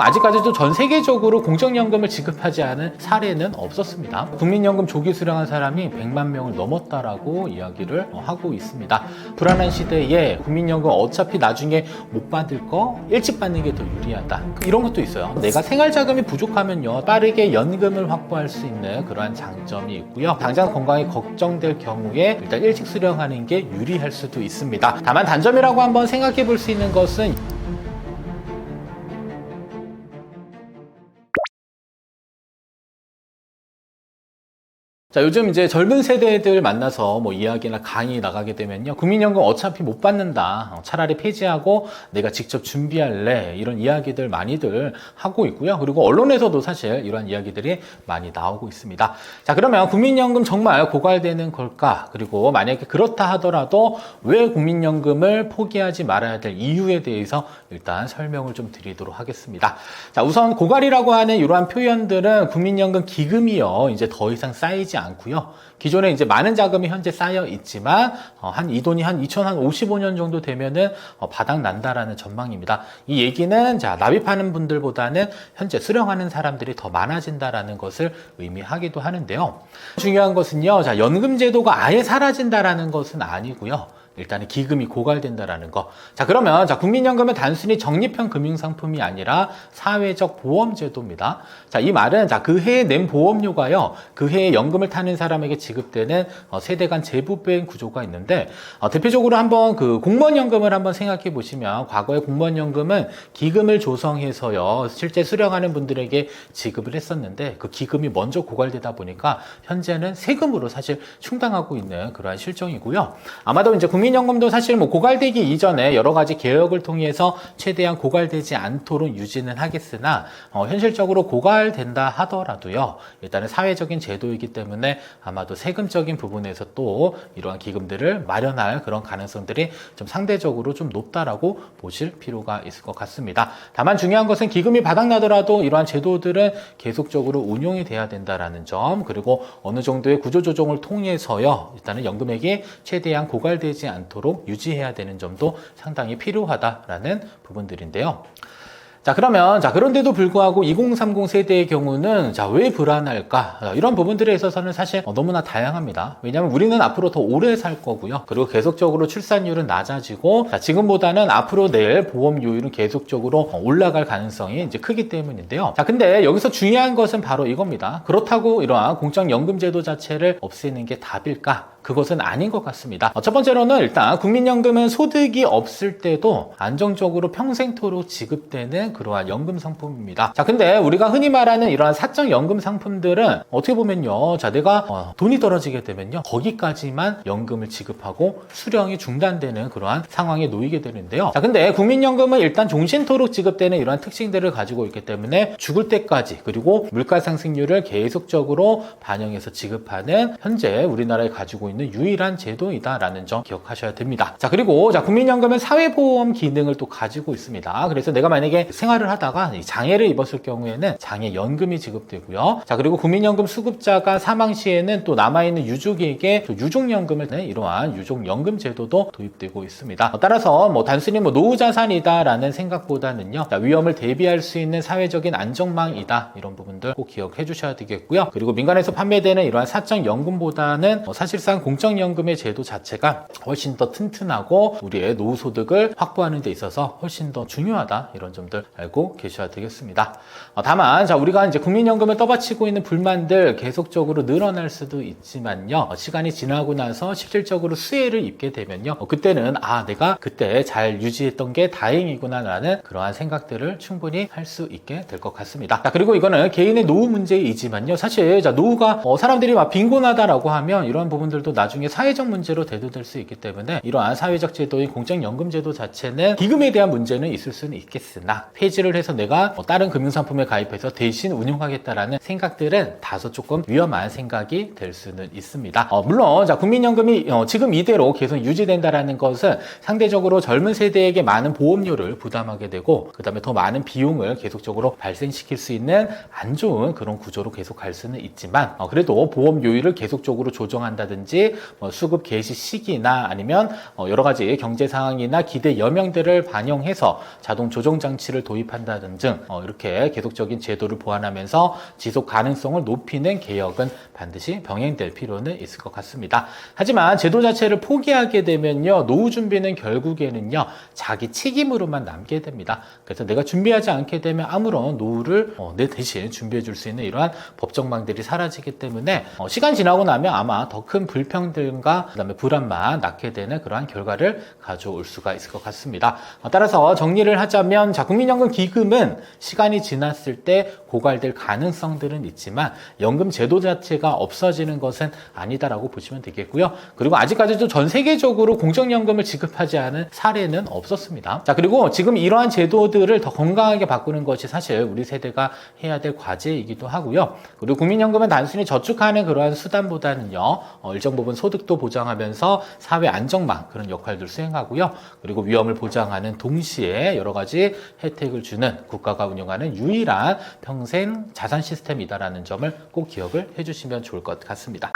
아직까지도 전 세계적으로 공적연금을 지급하지 않은 사례는 없었습니다. 국민연금 조기 수령한 사람이 100만 명을 넘었다라고 이야기를 하고 있습니다. 불안한 시대에 국민연금 어차피 나중에 못 받을 거 일찍 받는 게 더 유리하다. 이런 것도 있어요. 내가 생활자금이 부족하면요, 빠르게 연금을 확보할 수 있는 그러한 장점이 있고요. 당장 건강이 걱정될 경우에 일단 일찍 수령하는 게 유리할 수도 있습니다. 다만 단점이라고 한번 생각해 볼 수 있는 것은 자, 요즘 이제 젊은 세대들 만나서 뭐 이야기나 강의 나가게 되면요, 국민연금 어차피 못 받는다, 차라리 폐지하고 내가 직접 준비할래, 이런 이야기들 많이들 하고 있고요. 그리고 언론에서도 사실 이런 이야기들이 많이 나오고 있습니다. 자, 그러면 국민연금 정말 고갈되는 걸까? 그리고 만약에 그렇다 하더라도 왜 국민연금을 포기하지 말아야 될 이유에 대해서 일단 설명을 좀 드리도록 하겠습니다. 자, 우선 고갈이라고 하는 이러한 표현들은 국민연금 기금이요, 이제 더 이상 쌓이지 않고요. 기존에 이제 많은 자금이 현재 쌓여 있지만 이 돈이 한 2055년 정도 되면은 바닥 난다라는 전망입니다. 이 얘기는 자, 납입하는 분들보다는 현재 수령하는 사람들이 더 많아진다라는 것을 의미하기도 하는데요. 중요한 것은요, 자, 연금 제도가 아예 사라진다라는 것은 아니고요. 일단은 기금이 고갈된다라는 거. 자, 그러면 자, 국민연금은 단순히 적립형 금융상품이 아니라 사회적 보험제도입니다. 자, 이 말은 자, 그 해에 낸 보험료가요, 그 해에 연금을 타는 사람에게 지급되는 세대 간 재부배인 구조가 있는데, 대표적으로 한번 그 공무원연금을 한번 생각해 보시면, 과거에 공무원연금은 기금을 조성해서요, 실제 수령하는 분들에게 지급을 했었는데, 그 기금이 먼저 고갈되다 보니까 현재는 세금으로 사실 충당하고 있는 그러한 실정이고요. 아마도 이제 국민연금도 사실 뭐 고갈되기 이전에 여러 가지 개혁을 통해서 최대한 고갈되지 않도록 유지는 하겠으나, 현실적으로 고갈된다 하더라도요, 일단은 사회적인 제도이기 때문에 아마도 세금적인 부분에서 또 이러한 기금들을 마련할 그런 가능성들이 좀 상대적으로 좀 높다라고 보실 필요가 있을 것 같습니다. 다만 중요한 것은 기금이 바닥나더라도 이러한 제도들은 계속적으로 운용이 돼야 된다라는 점, 그리고 어느 정도의 구조조정을 통해서요, 일단은 연금액이 최대한 고갈되지 않도록 유지해야 되는 점도 상당히 필요하다라는 부분들인데요. 자, 그러면 자, 그런데도 불구하고 2030 세대의 경우는 자, 왜 불안할까? 이런 부분들에 있어서는 사실 너무나 다양합니다. 왜냐하면 우리는 앞으로 더 오래 살 거고요. 그리고 계속적으로 출산율은 낮아지고, 자, 지금보다는 앞으로 낼 보험료율은 계속적으로 올라갈 가능성이 이제 크기 때문인데요. 자, 근데 여기서 중요한 것은 바로 이겁니다. 그렇다고 이러한 공적연금제도 자체를 없애는 게 답일까? 그것은 아닌 것 같습니다. 첫 번째로는 일단 국민연금은 소득이 없을 때도 안정적으로 평생토록 지급되는 그러한 연금 상품입니다. 자, 근데 우리가 흔히 말하는 이러한 사적 연금 상품들은 어떻게 보면요, 자, 내가 돈이 떨어지게 되면요, 거기까지만 연금을 지급하고 수령이 중단되는 그러한 상황에 놓이게 되는데요. 자, 근데 국민연금은 일단 종신토록 지급되는 이러한 특징들을 가지고 있기 때문에 죽을 때까지, 그리고 물가 상승률을 계속적으로 반영해서 지급하는 현재 우리나라에 가지고 있는 유일한 제도이다라는 점 기억하셔야 됩니다. 자, 그리고 자, 국민연금은 사회보험 기능을 또 가지고 있습니다. 그래서 내가 만약에 생활을 하다가 장애를 입었을 경우에는 장애연금이 지급되고요. 자, 그리고 국민연금 수급자가 사망 시에는 또 남아있는 유족에게 또 유족연금을 내는 이러한 유족연금 제도도 도입되고 있습니다. 따라서 뭐 단순히 뭐 노후자산이다라는 생각보다는요, 자, 위험을 대비할 수 있는 사회적인 안정망이다, 이런 부분들 꼭 기억해 주셔야 되겠고요. 그리고 민간에서 판매되는 이러한 사적연금보다는 사실상 공적연금의 제도 자체가 훨씬 더 튼튼하고 우리의 노후소득을 확보하는 데 있어서 훨씬 더 중요하다, 이런 점들 알고 계셔야 되겠습니다. 다만 자, 우리가 이제 국민연금을 떠받치고 있는 불만들 계속적으로 늘어날 수도 있지만요, 시간이 지나고 나서 실질적으로 수혜를 입게 되면요, 그때는 내가 그때 잘 유지했던 게 다행이구나 라는 그러한 생각들을 충분히 할 수 있게 될 것 같습니다. 자, 그리고 이거는 개인의 노후 문제이지만요, 사실 자, 노후가 사람들이 막 빈곤하다라고 하면 이런 부분들도 나중에 사회적 문제로 대두될 수 있기 때문에 이러한 사회적 제도인 공적연금 제도 자체는 기금에 대한 문제는 있을 수는 있겠으나, 폐지를 해서 내가 다른 금융상품에 가입해서 대신 운용하겠다라는 생각들은 다소 조금 위험한 생각이 될 수는 있습니다. 물론 자, 국민연금이 지금 이대로 계속 유지된다라는 것은 상대적으로 젊은 세대에게 많은 보험료를 부담하게 되고, 그 다음에 더 많은 비용을 계속적으로 발생시킬 수 있는 안 좋은 그런 구조로 계속 갈 수는 있지만, 그래도 보험료율을 계속적으로 조정한다든지 가지 수급 개시 시기나 아니면 여러 가지 경제 상황이나 기대 여명들을 반영해서 자동 조정 장치를 도입한다든 등 이렇게 계속적인 제도를 보완하면서 지속 가능성을 높이는 개혁은 반드시 병행될 필요는 있을 것 같습니다. 하지만 제도 자체를 포기하게 되면요, 노후 준비는 결국에는요 자기 책임으로만 남게 됩니다. 그래서 내가 준비하지 않게 되면 아무런 노후를 내 대신 준비해 줄 수 있는 이러한 법정망들이 사라지기 때문에 시간 지나고 나면 아마 더 큰 불평등과 그다음에 불안만 낳게 되는 그러한 결과를 가져올 수가 있을 것 같습니다. 따라서 정리를 하자면, 자, 국민연금 기금은 시간이 지났을 때 고갈될 가능성들은 있지만 연금 제도 자체가 없어지는 것은 아니다라고 보시면 되겠고요. 그리고 아직까지도 전 세계적으로 공적연금을 지급하지 않은 사례는 없었습니다. 자, 그리고 지금 이러한 제도들을 더 건강하게 바꾸는 것이 사실 우리 세대가 해야 될 과제이기도 하고요. 그리고 국민연금은 단순히 저축하는 그러한 수단보다는요, 일정 부분 소득도 보장하면서 사회 안정망 그런 역할들 수행하고요. 그리고 위험을 보장하는 동시에 여러 가지 혜택을 주는 국가가 운영하는 유일한 평생 자산 시스템이다라는 점을 꼭 기억을 해주시면 좋을 것 같습니다.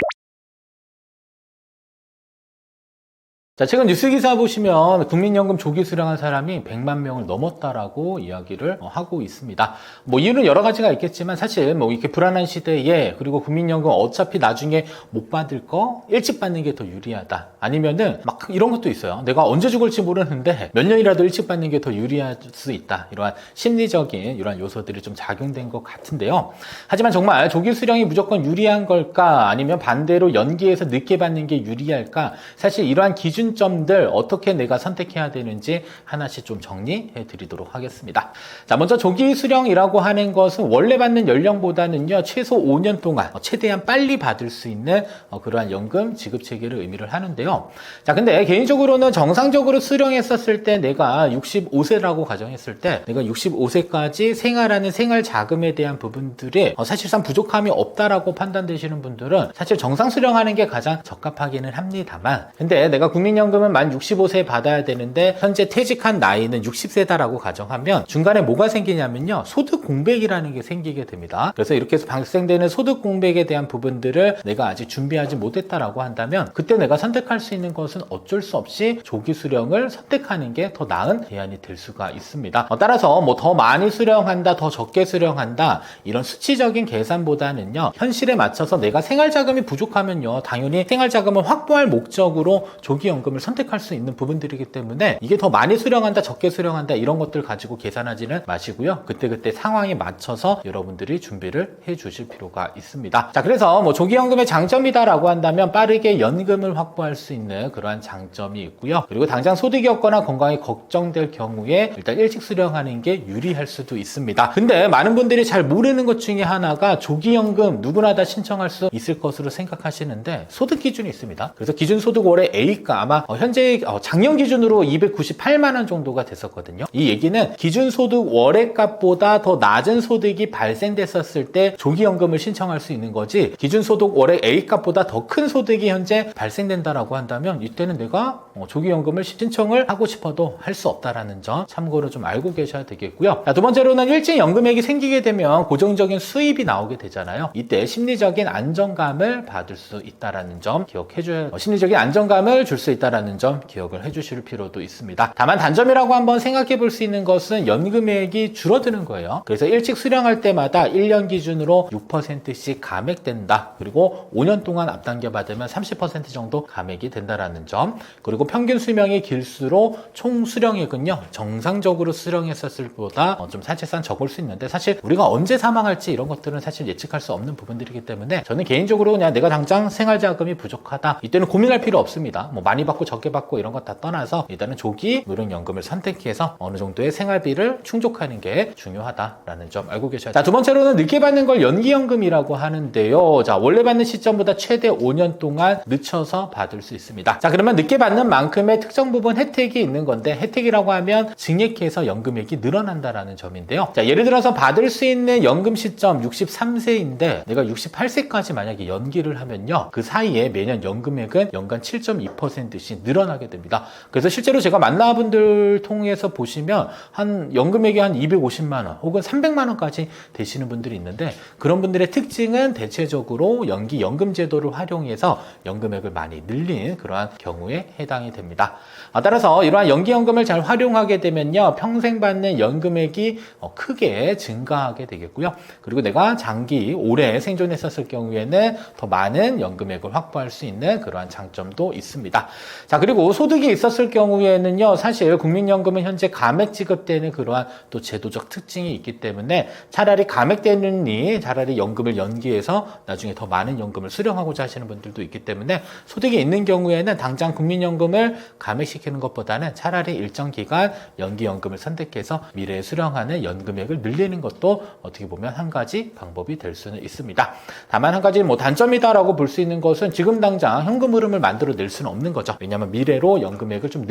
자, 최근 뉴스 기사 보시면 국민연금 조기 수령한 사람이 100만 명을 넘었다라고 이야기를 하고 있습니다. 이유는 여러 가지가 있겠지만 사실 이렇게 불안한 시대에, 그리고 국민연금 어차피 나중에 못 받을 거 일찍 받는 게 더 유리하다. 아니면은 막 이런 것도 있어요. 내가 언제 죽을지 모르는데 몇 년이라도 일찍 받는 게 더 유리할 수 있다. 이러한 심리적인 이러한 요소들이 좀 작용된 것 같은데요. 하지만 정말 조기 수령이 무조건 유리한 걸까? 아니면 반대로 연기해서 늦게 받는 게 유리할까? 사실 이러한 기준점들 어떻게 내가 선택해야 되는지 하나씩 좀 정리해 드리도록 하겠습니다. 자, 먼저 조기 수령이라고 하는 것은 원래 받는 연령보다는요, 최소 5년 동안 최대한 빨리 받을 수 있는 그러한 연금 지급 체계를 의미를 하는데요. 자, 근데 개인적으로는 정상적으로 수령했었을 때, 내가 65세라고 가정했을 때 내가 65세까지 생활하는 생활 자금에 대한 부분들이 사실상 부족함이 없다라고 판단되시는 분들은 사실 정상 수령하는 게 가장 적합하기는 합니다만, 근데 내가 국민연금은 만 65세에 받아야 되는데 현재 퇴직한 나이는 60세다라고 가정하면 중간에 뭐가 생기냐면요, 소득 공백이라는 게 생기게 됩니다. 그래서 이렇게 해서 발생되는 소득 공백에 대한 부분들을 내가 아직 준비하지 못했다라고 한다면, 그때 내가 선택할 수 있는 것은 어쩔 수 없이 조기 수령을 선택하는 게 더 나은 대안이 될 수가 있습니다. 따라서 더 많이 수령한다, 더 적게 수령한다, 이런 수치적인 계산보다는요, 현실에 맞춰서 내가 생활자금이 부족하면요, 당연히 생활자금을 확보할 목적으로 조기연금을 선택할 수 있는 부분들이기 때문에 이게 더 많이 수령한다, 적게 수령한다, 이런 것들 가지고 계산하지는 마시고요. 그때그때 상황에 맞춰서 여러분들이 준비를 해 주실 필요가 있습니다. 자, 그래서 조기연금의 장점이다라고 한다면 빠르게 연금을 확보할 수 있는 그러한 장점이 있고요. 그리고 당장 소득이 없거나 건강이 걱정될 경우에 일단 일찍 수령하는 게 유리할 수도 있습니다. 근데 많은 분들이 잘 모르는 것 중에 하나가, 조기연금 누구나 다 신청할 수 있을 것으로 생각하시는데 소득 기준이 있습니다. 그래서 기준소득 월의 A가 아마 현재 작년 기준으로 298만 원 정도가 됐었거든요. 이 얘기는 기준소득 월의 값보다 더 낮은 소득이 발생됐었을 때 조기연금을 신청할 수 있는 거지, 기준소득 월의 A 값보다 더 큰 소득이 현재 발생된다라고 한다면 이때는 내가 조기연금을 신청을 하고 싶어도 할 수 없다라는 점 참고로 좀 알고 계셔야 되겠고요. 자, 두 번째로는 일찍 연금액이 생기게 되면 고정적인 수입이 나오게 되잖아요. 이때 심리적인 안정감을 받을 수 있다라는 점 기억해줘야, 심리적인 안정감을 줄 수 있다라는 점 기억을 해주실 필요도 있습니다. 다만 단점이라고 한번 생각해 볼 수 있는 것은 연금액이 줄어드는 거예요. 그래서 일찍 수령할 때마다 1년 기준으로 6%씩 감액된다. 그리고 5년 동안 앞당겨 받으면 30% 정도 감액이 된다라는 점. 그리고 평균 수명이 길수록 총 수령액은요, 정상적으로 수령했었을 보다 좀 사실상 적을 수 있는데, 사실 우리가 언제 사망할지 이런 것들은 사실 예측할 수 없는 부분들이기 때문에 저는 개인적으로 그냥 내가 당장 생활자금이 부족하다, 이때는 고민할 필요 없습니다. 많이 받고 적게 받고 이런 것 다 떠나서 일단은 조기 무령연금을 선택해서 어느 정도의 생활비를 충족하는 게 중요하다라는 점 알고 계셔야 돼요. 자, 두 번째로는 늦게 받는 걸 연기연금이라고 하는데요. 자, 원래 받는 시점보다 최대 5년 동안 늦춰서 받을 수 있습니다. 자, 그러면 늦게 받는 만큼의 특정 부분 혜택이 있는 건데, 혜택이라고 하면 증액해서 연금액이 늘어난다라는 점인데요. 자, 예를 들어서 받을 수 있는 연금 시점 63세인데 내가 68세까지 만약에 연기를 하면요, 그 사이에 매년 연금액은 연간 7.2% 밀듯이 늘어나게 됩니다. 그래서 실제로 제가 만나분들 통해서 보시면 한 연금액이 한 250만 원 혹은 300만 원까지 되시는 분들이 있는데, 그런 분들의 특징은 대체적으로 연기 연금 제도를 활용해서 연금액을 많이 늘린 그러한 경우에 해당이 됩니다. 따라서 이러한 연기연금을 잘 활용하게 되면요, 평생 받는 연금액이 크게 증가하게 되겠고요. 그리고 내가 장기 오래 생존했었을 경우에는 더 많은 연금액을 확보할 수 있는 그러한 장점도 있습니다. 자, 그리고 소득이 있었을 경우에는요, 사실 국민연금은 현재 감액 지급되는 그러한 또 제도적 특징이 있기 때문에 차라리 감액되느니 차라리 연금을 연기해서 나중에 더 많은 연금을 수령하고자 하시는 분들도 있기 때문에, 소득이 있는 경우에는 당장 국민연금을 감액시키는 것보다는 차라리 일정 기간 연기연금을 선택해서 미래에 수령하는 연금액을 늘리는 것도 어떻게 보면 한 가지 방법이 될 수는 있습니다. 다만 한 가지 단점이다라고 볼 수 있는 것은 지금 당장 현금 흐름을 만들어낼 수는 없는 거죠. 왜냐하면 미래로 연금액을 좀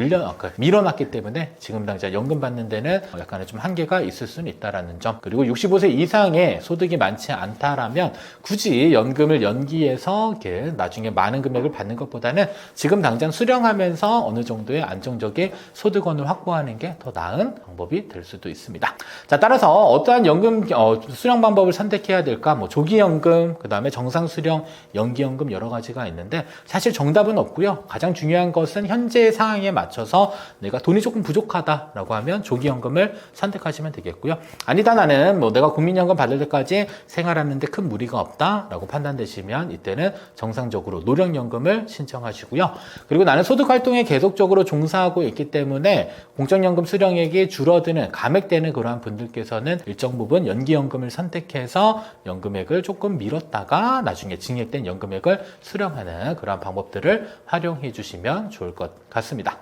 밀어놨기 때문에 지금 당장 연금 받는 데는 약간의 좀 한계가 있을 수는 있다라는 점. 그리고 65세 이상의 소득이 많지 않다라면 굳이 연금을 연기해서 이렇게 나중에 많은 금액을 받는 것보다는 지금 당장 수령하면서 어느 정도의 안정적인 소득원을 확보하는 게 더 나은 방법이 될 수도 있습니다. 자, 따라서 어떠한 연금 수령 방법을 선택해야 될까? 조기연금, 그 다음에 정상수령, 연기연금 여러 가지가 있는데 사실 정답은 없고요. 가장 중요한 것은 현재의 상황에 맞춰서 내가 돈이 조금 부족하다라고 하면 조기연금을 선택하시면 되겠고요. 아니다, 나는 내가 국민연금 받을 때까지 생활하는데 큰 무리가 없다라고 판단되시면 이때는 정상적으로 노령연금을 신청하시고요. 그리고 나는 소득활동에 계속적으로 종사하고 있기 때문에 공적연금 수령액이 줄어드는, 감액되는 그러한 분들께서는 일정 부분 연기연금을 선택해서 연금액을 조금 미뤘다가 나중에 증액된 연금액을 수령하는 그러한 방법들을 활용해 주시면 좋을 것 같습니다.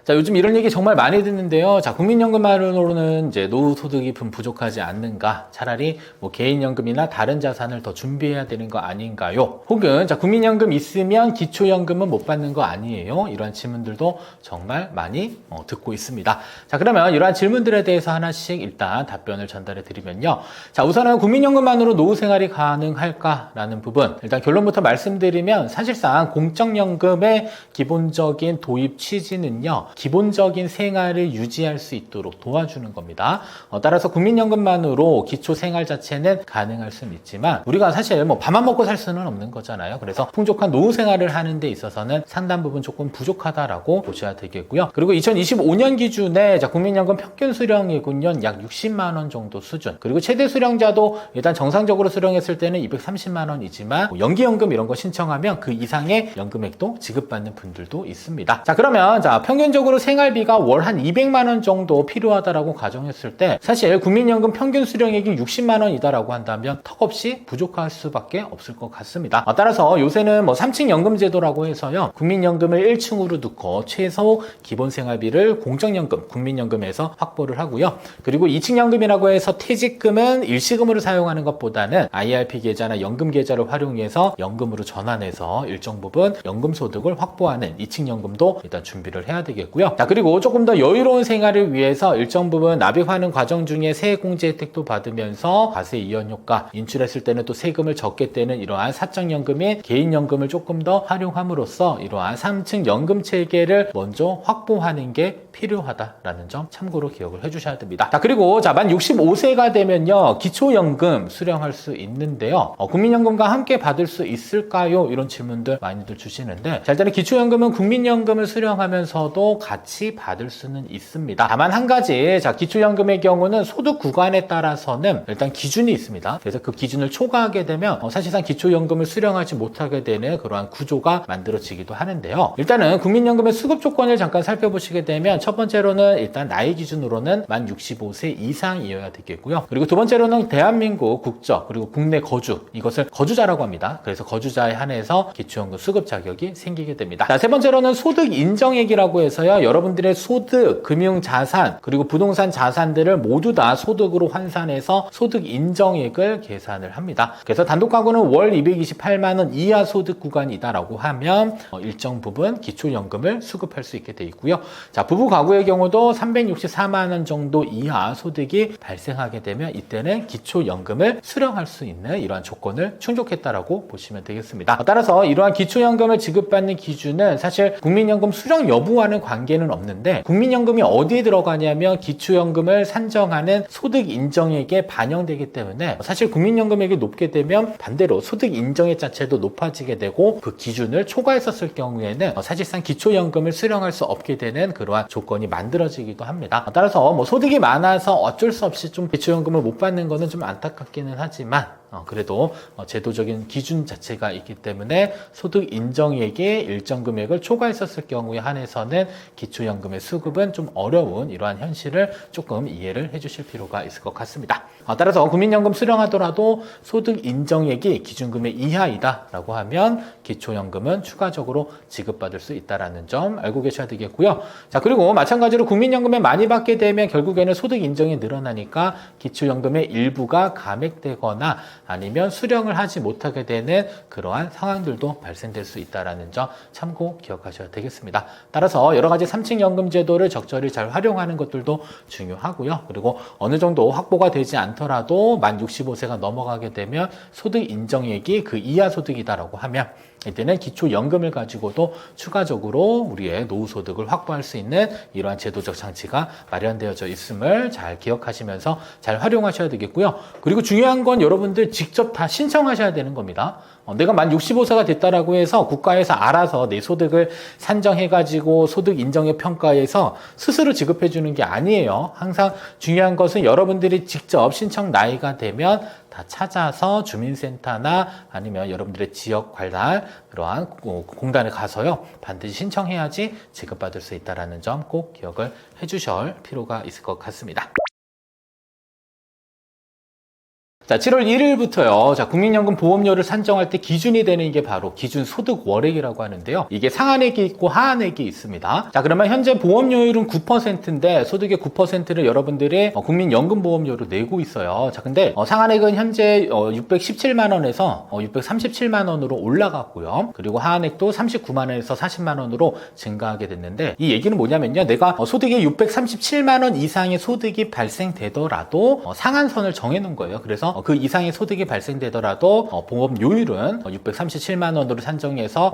자, 요즘 이런 얘기 정말 많이 듣는데요. 자, 국민연금만으로는 이제 노후 소득이 부족하지 않는가? 차라리 개인연금이나 다른 자산을 더 준비해야 되는 거 아닌가요? 혹은 자, 국민연금 있으면 기초연금은 못 받는 거 아니에요? 이러한 질문들도 정말 많이 듣고 있습니다. 자, 그러면 이러한 질문들에 대해서 하나씩 일단 답변을 전달해 드리면요. 자, 우선은 국민연금만으로 노후 생활이 가능할까라는 부분. 일단 결론부터 말씀드리면 사실상 공적연금의 기본적인 도입 취지는요, 기본적인 생활을 유지할 수 있도록 도와주는 겁니다. 따라서 국민연금만으로 기초 생활 자체는 가능할 수는 있지만 우리가 사실 밥만 먹고 살 수는 없는 거잖아요. 그래서 풍족한 노후 생활을 하는 데 있어서는 상당 부분 조금 부족하다라고 보셔야 되겠고요. 그리고 2025년 기준에 국민연금 평균 수령액은요, 약 60만 원 정도 수준. 그리고 최대 수령자도 일단 정상적으로 수령했을 때는 230만 원이지만 연기연금 이런 거 신청하면 그 이상의 연금액도 지급받는 분들도 있습니다. 자, 그러면 평균적으로 생활비가 월 한 200만 원 정도 필요하다라고 가정했을 때 사실 국민연금 평균 수령액이 60만 원이다라고 한다면 턱없이 부족할 수밖에 없을 것 같습니다. 따라서 요새는 3층 연금 제도라고 해서요, 국민연금을 1층으로 두고 최소 기본 생활비를 공적연금, 국민연금에서 확보를 하고요. 그리고 2층 연금이라고 해서 퇴직금은 일시금으로 사용하는 것보다는 IRP 계좌나 연금 계좌를 활용해서 연금으로 전환해서 일정 부분 연금 소득을 확보하는 2층 연금도 일단 준비를 해야 되겠고요. 자, 그리고 조금 더 여유로운 생활을 위해서 일정 부분 납입하는 과정 중에 세액공제 혜택도 받으면서 과세 이연 효과, 인출했을 때는 또 세금을 적게 떼는 이러한 사적연금인 개인연금을 조금 더 활용함으로써 이러한 3층 연금 체계를 먼저 확보하는 게 필요하다라는 점 참고로 기억을 해주셔야 됩니다. 자, 그리고 만 65세가 되면요, 기초연금 수령할 수 있는데요. 국민연금과 함께 받을 수 있을까요? 이런 질문들 많이들 주시는데, 자, 일단은 기초연금은 국민연금을 수령하면서도 같이 받을 수는 있습니다. 다만 한 가지, 기초연금의 경우는 소득 구간에 따라서는 일단 기준이 있습니다. 그래서 그 기준을 초과하게 되면 사실상 기초연금을 수령하지 못하게 되는 그러한 구조가 만들어지기도 하는데요. 일단은 국민연금의 수급 조건을 잠깐 살펴보시게 되면 첫 번째로는 일단 나이 기준으로는 만 65세 이상이어야 되겠고요. 그리고 두 번째로는 대한민국 국적, 그리고 국내 거주, 이것을 거주자라고 합니다. 그래서 거주자에 한해서 기초연금 수급 자격이 생기게 됩니다. 자, 세 번째로는 소득 인정액이라고 해서요, 하고요. 여러분들의 소득, 금융자산, 그리고 부동산 자산들을 모두 다 소득으로 환산해서 소득 인정액을 계산을 합니다. 그래서 단독가구는 월 228만 원 이하 소득 구간이다라고 하면 일정 부분 기초연금을 수급할 수 있게 돼 있고요. 자, 부부 가구의 경우도 364만 원 정도 이하 소득이 발생하게 되면 이때는 기초연금을 수령할 수 있는 이러한 조건을 충족했다라고 보시면 되겠습니다. 따라서 이러한 기초연금을 지급받는 기준은 사실 국민연금 수령 여부와는 관계는 없는데 국민연금이 어디에 들어가냐면 기초연금을 산정하는 소득 인정액에 반영되기 때문에 사실 국민연금액이 높게 되면 반대로 소득 인정액 자체도 높아지게 되고 그 기준을 초과했었을 경우에는 사실상 기초연금을 수령할 수 없게 되는 그러한 조건이 만들어지기도 합니다. 따라서 뭐 소득이 많아서 어쩔 수 없이 좀 기초연금을 못 받는 거는 좀 안타깝기는 하지만 그래도 제도적인 기준 자체가 있기 때문에 소득 인정액의 일정 금액을 초과했었을 경우에 한해서는 기초연금의 수급은 좀 어려운 이러한 현실을 조금 이해를 해주실 필요가 있을 것 같습니다. 따라서 국민연금 수령하더라도 소득 인정액이 기준금액 이하이다 라고 하면 기초연금은 추가적으로 지급받을 수 있다는 점 알고 계셔야 되겠고요. 자, 그리고 마찬가지로 국민연금에 많이 받게 되면 결국에는 소득 인정이 늘어나니까 기초연금의 일부가 감액되거나 아니면 수령을 하지 못하게 되는 그러한 상황들도 발생될 수 있다는 점 참고 기억하셔야 되겠습니다. 따라서 여러 가지 3층 연금 제도를 적절히 잘 활용하는 것들도 중요하고요. 그리고 어느 정도 확보가 되지 않더라도 만 65세가 넘어가게 되면 소득 인정액이 그 이하 소득이다라고 하면 이때는 기초연금을 가지고도 추가적으로 우리의 노후소득을 확보할 수 있는 이러한 제도적 장치가 마련되어져 있음을 잘 기억하시면서 잘 활용하셔야 되겠고요. 그리고 중요한 건 여러분들 직접 다 신청하셔야 되는 겁니다. 내가 만 65세가 됐다라고 해서 국가에서 알아서 내 소득을 산정해가지고 소득 인정액 평가에서 스스로 지급해주는 게 아니에요. 항상 중요한 것은 여러분들이 직접 신청 나이가 되면 다 찾아서 주민센터나 아니면 여러분들의 지역 관할 그러한 공단에 가서요 반드시 신청해야지 지급받을 수 있다는 점 꼭 기억을 해주실 필요가 있을 것 같습니다. 자, 7월 1일부터요. 자, 국민연금 보험료를 산정할 때 기준이 되는 게 바로 기준 소득 월액이라고 하는데요. 이게 상한액이 있고 하한액이 있습니다. 자, 그러면 현재 보험료율은 9%인데 소득의 9%를 여러분들이 국민연금 보험료로 내고 있어요. 자, 근데 상한액은 현재 617만 원에서 637만 원으로 올라갔고요. 그리고 하한액도 39만 원에서 40만 원으로 증가하게 됐는데 이 얘기는 뭐냐면요. 내가 소득이 637만 원 이상의 소득이 발생되더라도 상한선을 정해 놓은 거예요. 그래서 그 이상의 소득이 발생되더라도 보험료율은 637만 원으로 산정해서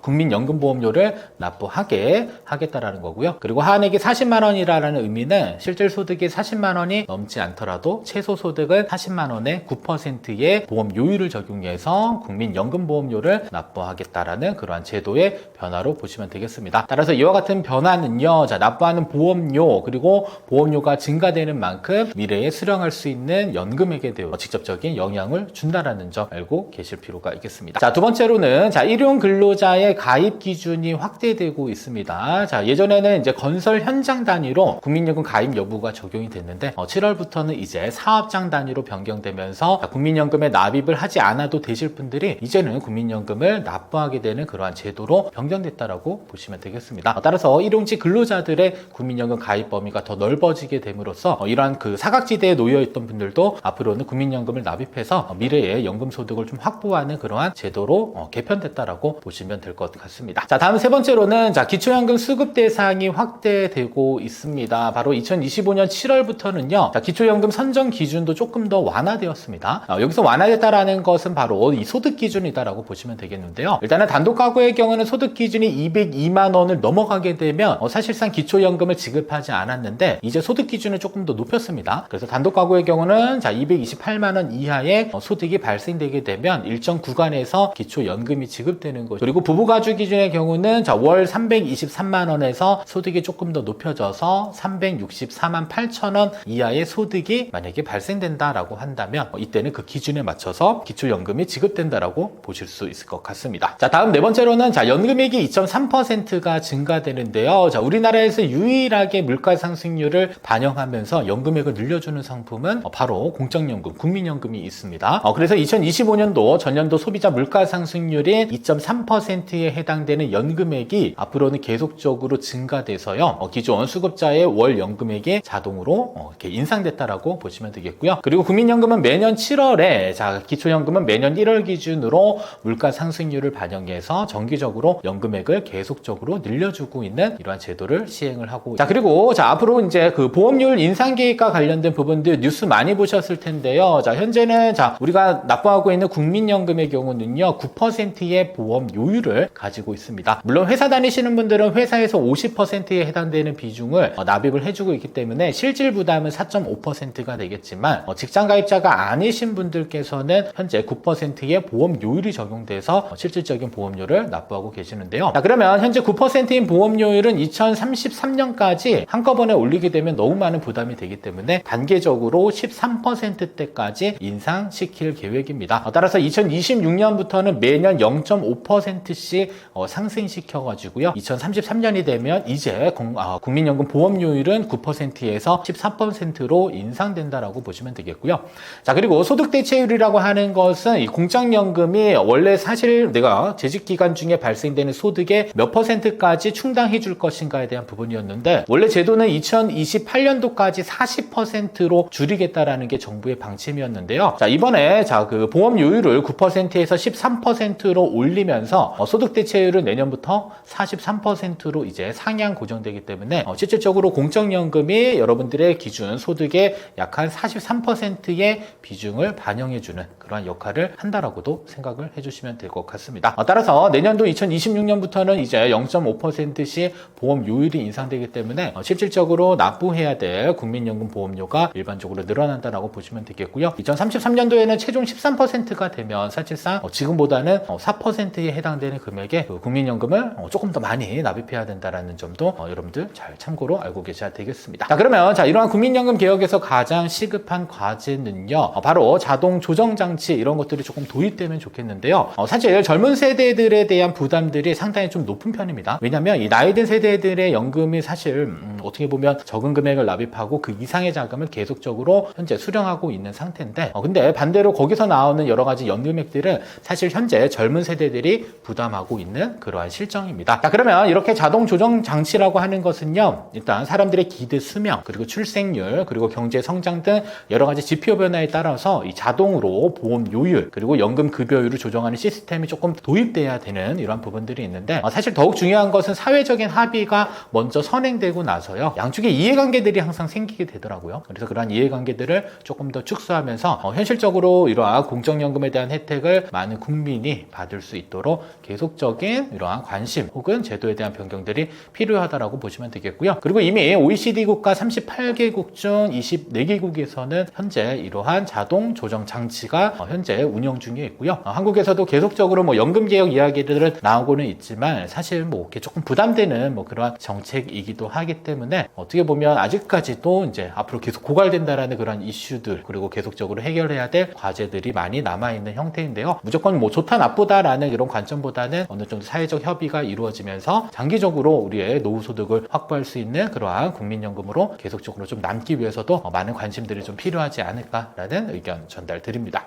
국민연금보험료를 납부하게 하겠다라는 거고요. 그리고 하한액이 40만 원이라는 의미는 실질 소득이 40만 원이 넘지 않더라도 최소 소득은 40만 원의 9%의 보험료율을 적용해서 국민연금보험료를 납부하겠다라는 그러한 제도의 변화로 보시면 되겠습니다. 따라서 이와 같은 변화는요. 자, 납부하는 보험료 그리고 보험료가 증가되는 만큼 미래에 수령할 수 있는 연금액에 대해 직접적인 영향을 준다라는 점 알고 계실 필요가 있겠습니다. 자, 두 번째로는 자, 일용 근로자의 가입 기준이 확대되고 있습니다. 자, 예전에는 이제 건설 현장 단위로 국민연금 가입 여부가 적용이 됐는데 7월부터는 이제 사업장 단위로 변경되면서 국민연금에 납입을 하지 않아도 되실 분들이 이제는 국민연금을 납부하게 되는 그러한 제도로 변경됐다라고 보시면 되겠습니다. 따라서 일용직 근로자들의 국민연금 가입 범위가 더 넓어지게 됨으로써 이러한 그 사각지대에 놓여 있던 분들도 앞으로는 국민연금을 납입해서 미래의 연금소득을 좀 확보하는 그러한 제도로 개편됐다라고 보시면 될 것 같습니다. 자, 다음 세 번째로는 자, 기초연금 수급 대상이 확대되고 있습니다. 바로 2025년 7월부터는요. 자, 기초연금 선정 기준도 조금 더 완화되었습니다. 여기서 완화됐다라는 것은 바로 이 소득 기준이다라고 보시면 되겠는데요. 일단은 단독 가구의 경우는 소득 기준이 202만 원을 넘어가게 되면 사실상 기초연금을 지급하지 않았는데 이제 소득 기준을 조금 더 높였습니다. 그래서 단독 가구의 경우는 자, 228만 원 이하의 소득이 발생되게 되면 일정 구간에서 기초연금이 지급되는 거죠. 그리고 부부가족 기준의 경우는 자, 월 323만 원에서 소득이 조금 더 높여져서 364만 8천 원 이하의 소득이 만약에 발생된다라고 한다면 이때는 그 기준에 맞춰서 기초연금이 지급된다라고 보실 수 있을 것 같습니다. 자, 다음 네 번째로는 자, 연금액이 2.3%가 증가되는데요. 자, 우리나라에서 유일하게 물가 상승률을 반영하면서 연금액을 늘려주는 상품은 바로 공적연금, 국민연금이 있습니다. 그래서 2025년도 전년도 소비자 물가 상승률인 2.3%에 해당되는 연금액이 앞으로는 계속적으로 증가돼서요. 기존 수급자의 월 연금액이 자동으로 이렇게 인상됐다라고 보시면 되겠고요. 그리고 국민연금은 매년 7월에 기초연금은 매년 1월 기준으로 물가 상승률을 반영해서 정기적으로 연금액을 계속적으로 늘려주고 있는 이러한 제도를 시행을 하고 그리고 앞으로 이제 그 보험료율 인상 계획과 관련된 부분들 뉴스 많이 보셨을 텐데요. 현재는 우리가 납부하고 있는 국민연금의 경우는요 9%의 보험료율을 가지고 있습니다. 물론 회사 다니시는 분들은 회사에서 50%에 해당되는 비중을 납입을 해주고 있기 때문에 실질 부담은 4.5%가 되겠지만 직장 가입자가 아니신 분들께서는 현재 9%의 보험료율이 적용돼서 실질적인 보험료를 납부하고 계시는데요. 그러면 현재 9%인 보험료율은 2033년까지 한꺼번에 올리게 되면 너무 많은 부담이 되기 때문에 단계적으로 13%대까지 인상시킬 계획입니다. 따라서 2026년부터는 매년 0.5%씩 상승시켜가지고요. 2033년이 되면 이제 국민연금 보험료율은 9%에서 13%로 인상된다라고 보시면 되겠고요. 그리고 소득대체율이라고 하는 것은 이 공적연금이 원래 사실 내가 재직기간 중에 발생되는 소득의 몇 %까지 충당해 줄 것인가에 대한 부분이었는데 원래 제도는 2028년도까지 40%로 줄이겠다라는 게 정부의 방침이었는데요. 이번에 그 보험료율을 9%에서 13%로 올리면서 소득대체율은 내년부터 43%로 이제 상향 고정되기 때문에 실질적으로 공적연금이 여러분들의 기준 소득의 약 한 43%의 비중을 반영해주는 그러한 역할을 한다라고도 생각을 해주시면 될 것 같습니다. 따라서 내년도 2026년부터는 이제 0.5%씩 보험료율이 인상되기 때문에 실질적으로 납부해야 될 국민연금 보험료가 일반적으로 늘어난다라고 보시면 되겠고요. 2033년도에는 최종 13%가 되면 사실상 지금보다는 4%에 해당되는 금액의 국민연금을 조금 더 많이 납입해야 된다는 점도 여러분들 잘 참고로 알고 계셔야 되겠습니다. 그러면 이러한 국민연금 개혁에서 가장 시급한 과제는요. 바로 자동 조정 장치 이런 것들이 조금 도입되면 좋겠는데요. 사실 젊은 세대들에 대한 부담들이 상당히 좀 높은 편입니다. 왜냐하면 이 나이 든 세대들의 연금이 사실 어떻게 보면 적은 금액을 납입하고 그 이상의 자금을 계속적으로 현재 수령하고 있는 상태인데 근데 반대로 거기서 나오는 여러 가지 연금액들은 사실 현재 젊은 세대들이 부담하고 있는 그러한 실정입니다. 그러면 이렇게 자동 조정 장치라고 하는 것은요. 일단 사람들의 기대 수명 그리고 출생률 그리고 경제 성장 등 여러 가지 지표 변화에 따라서 이 자동으로 보험료율 그리고 연금 급여율을 조정하는 시스템이 조금 도입돼야 되는 이러한 부분들이 있는데 사실 더욱 중요한 것은 사회적인 합의가 먼저 선행되고 나서요. 양쪽의 이해관계들이 항상 생기게 되더라고요. 그래서 그러한 이해관계들을 조금 더 축소하면서 현실적으로 이러한 공적연금에 대한 혜택을 많은 국민이 받을 수 있도록 계속적인 이러한 관심 혹은 제도에 대한 변경들이 필요하다라고 보시면 되겠고요. 그리고 이미 OECD 국가 38개국 중 24개국에서는 현재 이러한 자동 조정 장치가 현재 운영 중에 있고요. 한국에서도 계속적으로 연금 개혁 이야기들은 나오고는 있지만 사실 이렇게 조금 부담되는 그러한 정책이기도 하기 때문에 어떻게 보면 아직까지도 이제 앞으로 계속 고갈된다라는 그런 이슈들 그리고 계속적으로 해결해야 될 과제들이 많이 남아있는 형태인데요. 무조건 좋다 나쁘다라는 이런 관점보다는 어느 정도 사회적 협의가 이루어지면서 장기적으로 우리의 노후소득을 확보할 수 있는 그러한 국민연금으로 계속적으로 좀 남기 위해서도 많은 관심들이 좀 필요하지 않을까라는 의견 전달드립니다.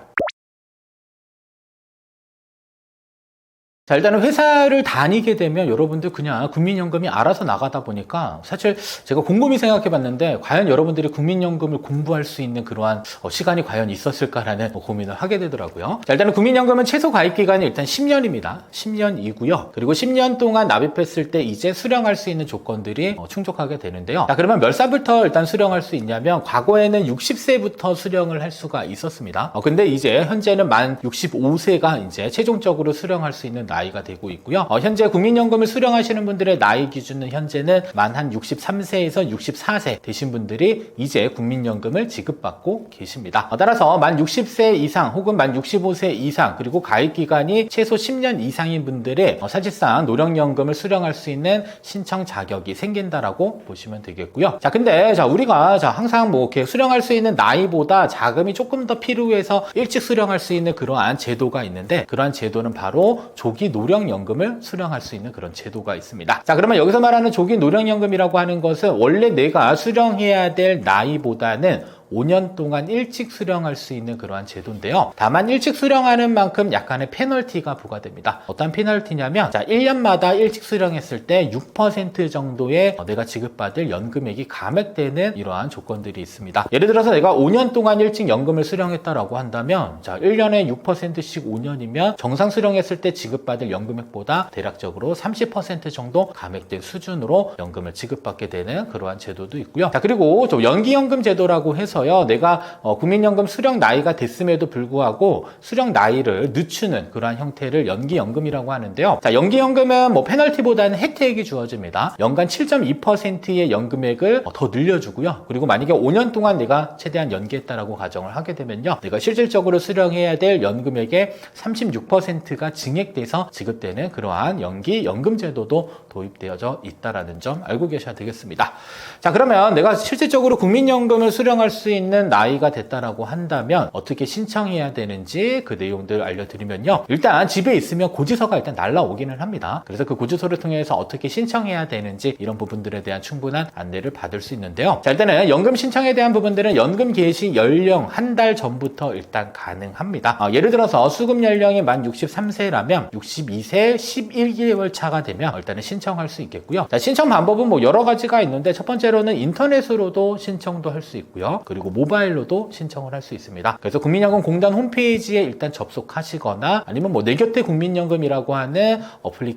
일단은 회사를 다니게 되면 여러분들 그냥 국민연금이 알아서 나가다 보니까 사실 제가 곰곰이 생각해 봤는데 과연 여러분들이 국민연금을 공부할 수 있는 그러한 시간이 과연 있었을까라는 고민을 하게 되더라고요. 일단은 국민연금은 최소 가입 기간이 일단 10년입니다. 10년이고요. 그리고 10년 동안 납입했을 때 이제 수령할 수 있는 조건들이 충족하게 되는데요. 그러면 몇 살부터 일단 수령할 수 있냐면 과거에는 60세부터 수령을 할 수가 있었습니다. 근데 이제 현재는 만 65세가 이제 최종적으로 수령할 수 있는 나이가 되고 있고요. 현재 국민연금을 수령하시는 분들의 나이 기준은 현재는 만 한 63세에서 64세 되신 분들이 이제 국민연금을 지급받고 계십니다. 따라서 만 60세 이상 혹은 만 65세 이상 그리고 가입기간이 최소 10년 이상인 분들이 사실상 노령연금을 수령할 수 있는 신청 자격이 생긴다라고 보시면 되겠고요. 근데 우리가 항상 이렇게 수령할 수 있는 나이보다 자금이 조금 더 필요해서 일찍 수령할 수 있는 그러한 제도가 있는데 그러한 제도는 바로 조기 노령연금을 수령할 수 있는 그런 제도가 있습니다. 그러면 여기서 말하는 조기 노령연금이라고 하는 것은 원래 내가 수령해야 될 나이보다는 5년 동안 일찍 수령할 수 있는 그러한 제도인데요. 다만 일찍 수령하는 만큼 약간의 페널티가 부과됩니다. 어떤 페널티냐면 1년마다 일찍 수령했을 때 6% 정도의 내가 지급받을 연금액이 감액되는 이러한 조건들이 있습니다. 예를 들어서 내가 5년 동안 일찍 연금을 수령했다라고 한다면 1년에 6%씩 5년이면 정상 수령했을 때 지급받을 연금액보다 대략적으로 30% 정도 감액된 수준으로 연금을 지급받게 되는 그러한 제도도 있고요. 그리고 좀 연기연금 제도라고 해서요. 내가 국민연금 수령 나이가 됐음에도 불구하고 수령 나이를 늦추는 그러한 형태를 연기연금이라고 하는데요. 연기연금은 페널티보다는 혜택이 주어집니다. 연간 7.2%의 연금액을 더 늘려주고요. 그리고 만약에 5년 동안 내가 최대한 연기했다라고 가정을 하게 되면요. 내가 실질적으로 수령해야 될 연금액의 36%가 증액돼서 지급되는 그러한 연기연금 제도도 도입되어져 있다라는 점 알고 계셔야 되겠습니다. 자, 그러면 내가 실질적으로 국민연금을 수령할 수 있는 나이가 됐다라고 한다면 어떻게 신청해야 되는지 그 내용들 알려드리면요. 일단 집에 있으면 고지서가 일단 날라오기는 합니다. 그래서 그 고지서를 통해서 어떻게 신청해야 되는지 이런 부분들에 대한 충분한 안내를 받을 수 있는데요. 자, 일단은 연금 신청에 대한 부분들은 연금 개시 연령 한 달 전부터 일단 가능합니다. 예를 들어서 수급 연령이 만 63세라면 62세 11개월 차가 되면 일단은 신청할 수 있겠고요. 자, 신청 방법은 여러 가지가 있는데 첫 번째로는 인터넷으로도 신청도 할 수 있고요. 그리고 모바일로도 신청을 할 수 있습니다. 그래서 국민연금공단 홈페이지에 일단 접속하시거나 아니면 내 곁에 국민연금이라고 하는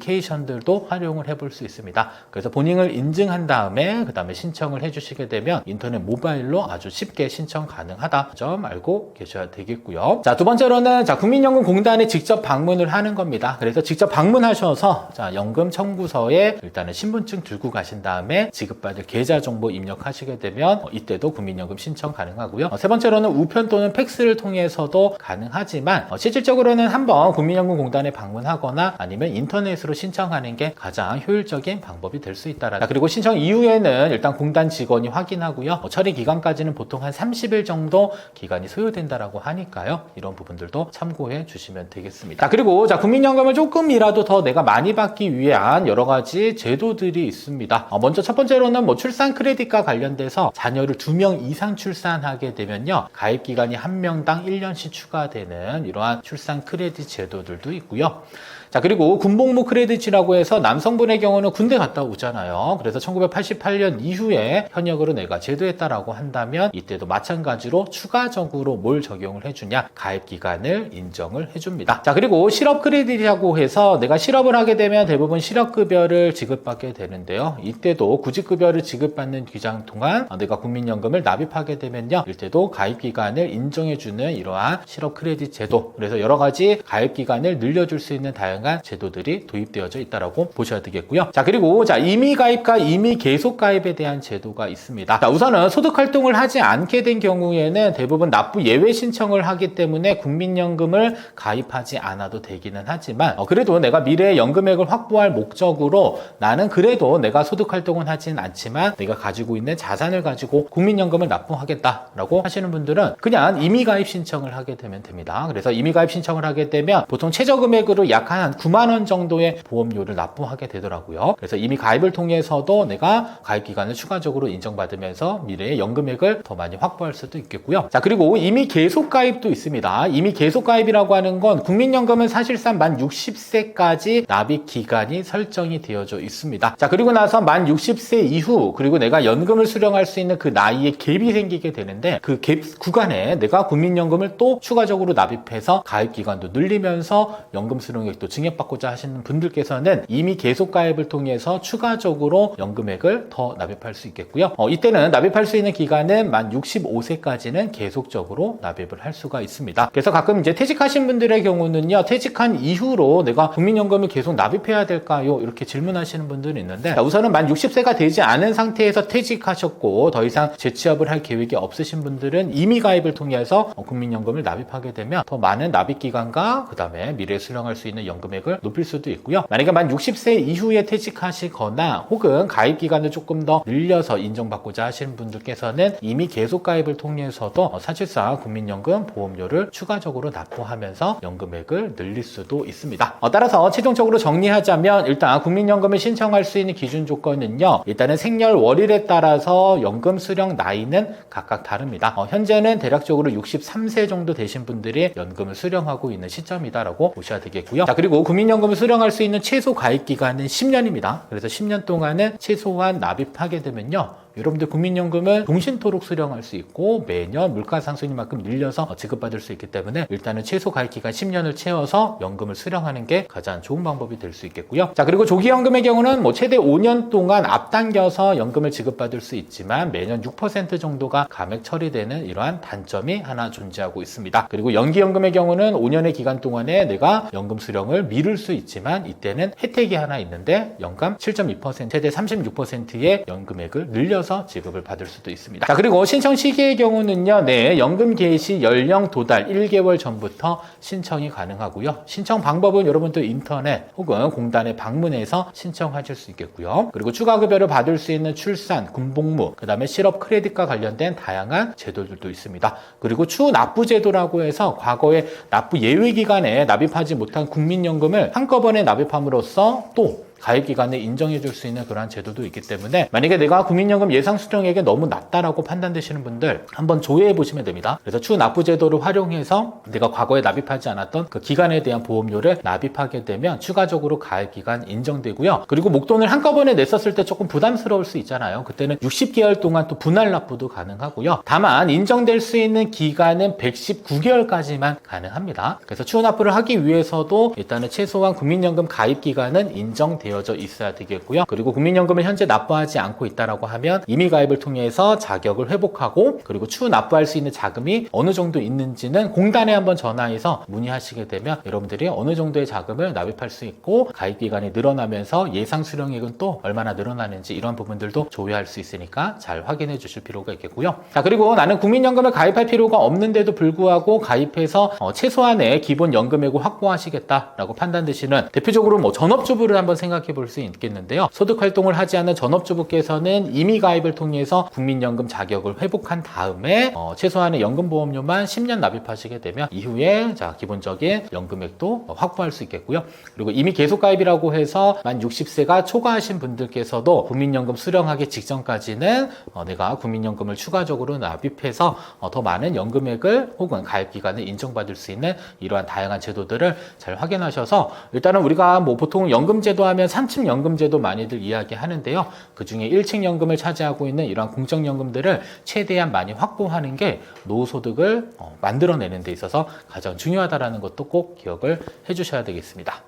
어플리케이션들도 활용을 해볼 수 있습니다. 그래서 본인을 인증한 다음에 그 다음에 신청을 해주시게 되면 인터넷 모바일로 아주 쉽게 신청 가능하다 점 알고 계셔야 되겠고요. 자, 두 번째로는 국민연금공단에 직접 방문을 하는 겁니다. 그래서 직접 방문하셔서 연금 청구서에 일단은 신분증 들고 가신 다음에 지급받을 계좌 정보 입력하시게 되면 이때도 국민연금 신청 가능하고요. 세 번째로는 우편 또는 팩스를 통해서도 가능하지만 실질적으로는 한번 국민연금공단에 방문하거나 아니면 인터넷으로 신청하는 게 가장 효율적인 방법이 될 수 있다라는. 그리고 신청 이후에는 일단 공단 직원이 확인하고요. 처리 기간까지는 보통 한 30일 정도 기간이 소요된다라고 하니까요. 이런 부분들도 참고해 주시면 되겠습니다. 그리고 국민연금을 조금이라도 더 내가 많이 받기 위한 여러 가지 제도들이 있습니다. 먼저 첫 번째로는 출산 크레딧과 관련돼서 자녀를 2명 이상 출산하게 되면요. 가입 기간이 1명당 1년씩 추가되는 이러한 출산 크레딧 제도들도 있고요. 자, 그리고 군복무 크레딧이라고 해서 남성분의 경우는 군대 갔다 오잖아요. 그래서 1988년 이후에 현역으로 내가 제도했다라고 한다면 이때도 마찬가지로 추가적으로 뭘 적용을 해주냐? 가입 기간을 인정을 해줍니다. 자, 그리고 실업 크레딧이라고 해서 내가 실업을 하게 되면 대부분 실업급여를 지급받게 되는데요. 이때도 구직급여를 지급받는 기간 동안 내가 국민연금을 납입하게 되면요. 이때도 가입 기간을 인정해주는 이러한 실업 크레딧 제도. 그래서 여러 가지 가입 기간을 늘려줄 수 있는 다양한 제도들이 도입되어져 있다라고 보셔야 되겠고요. 자, 그리고 이미 가입과 이미 계속 가입에 대한 제도가 있습니다. 자, 우선은 소득 활동을 하지 않게 된 경우에는 대부분 납부 예외 신청을 하기 때문에 국민연금을 가입하지 않아도 되기는 하지만 그래도 내가 미래의 연금액을 확보할 목적으로 나는 그래도 내가 소득 활동은 하진 않지만 내가 가지고 있는 자산을 가지고 국민연금을 납부하겠다라고 하시는 분들은 그냥 이미 가입 신청을 하게 되면 됩니다. 그래서 이미 가입 신청을 하게 되면 보통 최저 금액으로 약 한 9만 원 정도의 보험료를 납부하게 되더라고요. 그래서 이미 가입을 통해서도 내가 가입 기간을 추가적으로 인정받으면서 미래의 연금액을 더 많이 확보할 수도 있겠고요. 자, 그리고 이미 계속 가입도 있습니다. 이미 계속 가입이라고 하는 건 국민연금은 사실상 만 60세까지 납입 기간이 설정이 되어져 있습니다. 자, 그리고 나서 만 60세 이후 그리고 내가 연금을 수령할 수 있는 그 나이에 갭이 생기게 되는데 그 갭 구간에 내가 국민연금을 또 추가적으로 납입해서 가입 기간도 늘리면서 연금 수령액도 증액받고자 하시는 분들께서는 이미 계속 가입을 통해서 추가적으로 연금액을 더 납입할 수 있겠고요. 이때는 납입할 수 있는 기간은 만 65세까지는 계속적으로 납입을 할 수가 있습니다. 그래서 가끔 퇴직하신 분들의 경우는요, 퇴직한 이후로 내가 국민연금을 계속 납입해야 될까요? 이렇게 질문하시는 분들이 있는데, 우선은 만 60세가 되지 않은 상태에서 퇴직하셨고 더 이상 재취업을 할 계획이 없으신 분들은 이미 가입을 통해서 국민연금을 납입하게 되면 더 많은 납입 기간과 그 다음에 미래에 수령할 수 있는 연금 금액을 높일 수도 있고요. 만약에 만 60세 이후에 퇴직하시거나 혹은 가입 기간을 조금 더 늘려서 인정받고자 하시는 분들께서는 이미 계속 가입을 통해서도 사실상 국민연금 보험료를 추가적으로 납부하면서 연금액을 늘릴 수도 있습니다. 따라서 최종적으로 정리하자면 일단 국민연금을 신청할 수 있는 기준 조건은요. 일단은 생년월일에 따라서 연금 수령 나이는 각각 다릅니다. 현재는 대략적으로 63세 정도 되신 분들이 연금을 수령하고 있는 시점이다라고 보셔야 되겠고요. 자, 그리고 국민연금을 수령할 수 있는 최소 가입 기간은 10년입니다. 그래서 10년 동안은 최소한 납입하게 되면요. 여러분들 국민연금을 동신토록 수령할 수 있고 매년 물가상승률만큼 늘려서 지급받을 수 있기 때문에 일단은 최소 가입기간 10년을 채워서 연금을 수령하는 게 가장 좋은 방법이 될 수 있겠고요. 자, 그리고 조기연금의 경우는 최대 5년 동안 앞당겨서 연금을 지급받을 수 있지만 매년 6% 정도가 감액 처리되는 이러한 단점이 하나 존재하고 있습니다. 그리고 연기연금의 경우는 5년의 기간 동안에 내가 연금 수령을 미룰 수 있지만 이때는 혜택이 하나 있는데 연간 7.2% 최대 36%의 연금액을 늘려서 지급을 받을 수도 있습니다. 자, 그리고 신청 시기의 경우는요. 연금 개시 연령 도달 1개월 전부터 신청이 가능하고요. 신청 방법은 여러분들 인터넷 혹은 공단에 방문해서 신청하실 수 있겠고요. 그리고 추가급여를 받을 수 있는 출산, 군복무, 그 다음에 실업 크레딧과 관련된 다양한 제도들도 있습니다. 그리고 추납부제도라고 해서 과거에 납부 예외 기간에 납입하지 못한 국민연금을 한꺼번에 납입함으로써 또 가입기간을 인정해 줄 수 있는 그러한 제도도 있기 때문에 만약에 내가 국민연금 예상 수령액이 너무 낮다라고 판단되시는 분들 한번 조회해 보시면 됩니다. 그래서 추납부 제도를 활용해서 내가 과거에 납입하지 않았던 그 기간에 대한 보험료를 납입하게 되면 추가적으로 가입기간 인정되고요. 그리고 목돈을 한꺼번에 냈었을 때 조금 부담스러울 수 있잖아요. 그때는 60개월 동안 또 분할 납부도 가능하고요. 다만 인정될 수 있는 기간은 119개월까지만 가능합니다. 그래서 추납부를 하기 위해서도 일단은 최소한 국민연금 가입기간은 인정되어져 있어야 되겠고요. 그리고 국민연금을 현재 납부하지 않고 있다라고 하면 임의 가입을 통해서 자격을 회복하고 그리고 추후 납부할 수 있는 자금이 어느 정도 있는지는 공단에 한번 전화해서 문의하시게 되면 여러분들이 어느 정도의 자금을 납입할 수 있고 가입 기간이 늘어나면서 예상 수령액은 또 얼마나 늘어나는지 이런 부분들도 조회할 수 있으니까 잘 확인해 주실 필요가 있겠고요. 자, 그리고 나는 국민연금을 가입할 필요가 없는데도 불구하고 가입해서 최소한의 기본 연금액을 확보하시겠다라고 판단되시는 대표적으로 전업주부를 한번 생각해 볼 수 있겠는데요. 소득 활동을 하지 않은 전업주부께서는 임의 가입을 통해서 국민연금 자격을 회복한 다음에 최소한의 연금보험료만 10년 납입하시게 되면 이후에 기본적인 연금액도 확보할 수 있겠고요. 그리고 임의 계속 가입이라고 해서 만 60세가 초과하신 분들께서도 국민연금 수령하기 직전까지는 내가 국민연금을 추가적으로 납입해서 더 많은 연금액을 혹은 가입 기간을 인정받을 수 있는 이러한 다양한 제도들을 잘 확인하셔서 일단은 우리가 보통 연금제도 하면 3층 연금제도 많이들 이야기하는데요. 그 중에 1층 연금을 차지하고 있는 이러한 공적연금들을 최대한 많이 확보하는 게 노후소득을 만들어내는 데 있어서 가장 중요하다는 것도 꼭 기억을 해주셔야 되겠습니다.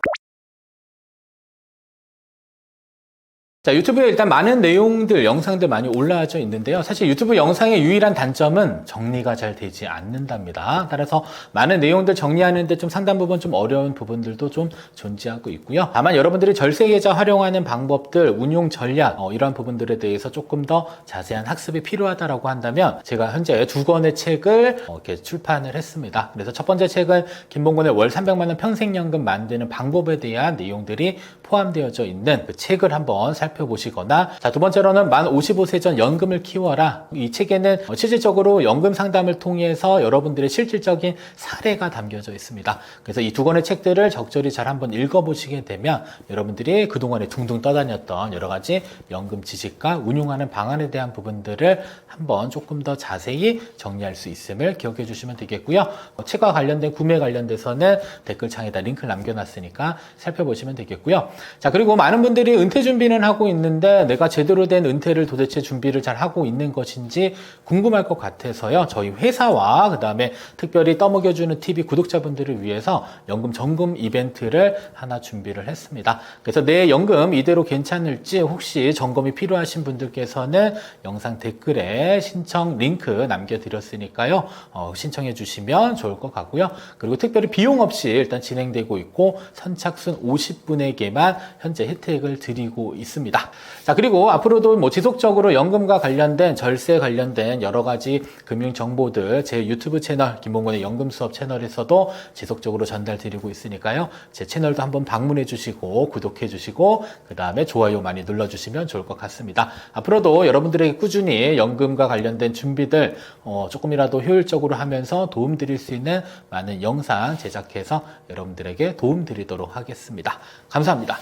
자, 유튜브에 일단 많은 내용들, 영상들 많이 올라와져 있는데요. 사실 유튜브 영상의 유일한 단점은 정리가 잘 되지 않는답니다. 따라서 많은 내용들 정리하는데 좀 상당 부분 좀 어려운 부분들도 좀 존재하고 있고요. 다만 여러분들이 절세계좌 활용하는 방법들, 운용 전략, 이런 부분들에 대해서 조금 더 자세한 학습이 필요하다라고 한다면 제가 현재 2권의 책을 이렇게 출판을 했습니다. 그래서 첫 번째 책은 김봉곤의 월 300만 원 평생연금 만드는 방법에 대한 내용들이 포함되어져 있는 그 책을 한번 살펴보시거나, 자, 두 번째로는 만 55세 전 연금을 키워라. 이 책에는 실질적으로 연금 상담을 통해서 여러분들의 실질적인 사례가 담겨져 있습니다. 그래서 이 두 권의 책들을 적절히 잘 한번 읽어보시게 되면 여러분들이 그동안에 둥둥 떠다녔던 여러 가지 연금 지식과 운용하는 방안에 대한 부분들을 한번 조금 더 자세히 정리할 수 있음을 기억해 주시면 되겠고요. 책과 관련된 구매 관련돼서는 댓글창에다 링크를 남겨놨으니까 살펴보시면 되겠고요. 자, 그리고 많은 분들이 은퇴 준비는 하고 있는데 내가 제대로 된 은퇴를 도대체 준비를 잘 하고 있는 것인지 궁금할 것 같아서요. 저희 회사와 그 다음에 특별히 떠먹여주는 TV 구독자분들을 위해서 연금 점검 이벤트를 하나 준비를 했습니다. 그래서 내 연금 이대로 괜찮을지 혹시 점검이 필요하신 분들께서는 영상 댓글에 신청 링크 남겨드렸으니까요. 신청해 주시면 좋을 것 같고요. 그리고 특별히 비용 없이 일단 진행되고 있고 선착순 50분에게만 현재 혜택을 드리고 있습니다. 되겠습니다. 자, 그리고 앞으로도 뭐 지속적으로 연금과 관련된 절세 관련된 여러 가지 금융 정보들 제 유튜브 채널 김봉곤의 연금 수업 채널에서도 지속적으로 전달드리고 있으니까요. 제 채널도 한번 방문해 주시고 구독해 주시고 그 다음에 좋아요 많이 눌러주시면 좋을 것 같습니다. 앞으로도 여러분들에게 꾸준히 연금과 관련된 준비들 조금이라도 효율적으로 하면서 도움 드릴 수 있는 많은 영상 제작해서 여러분들에게 도움 드리도록 하겠습니다. 감사합니다.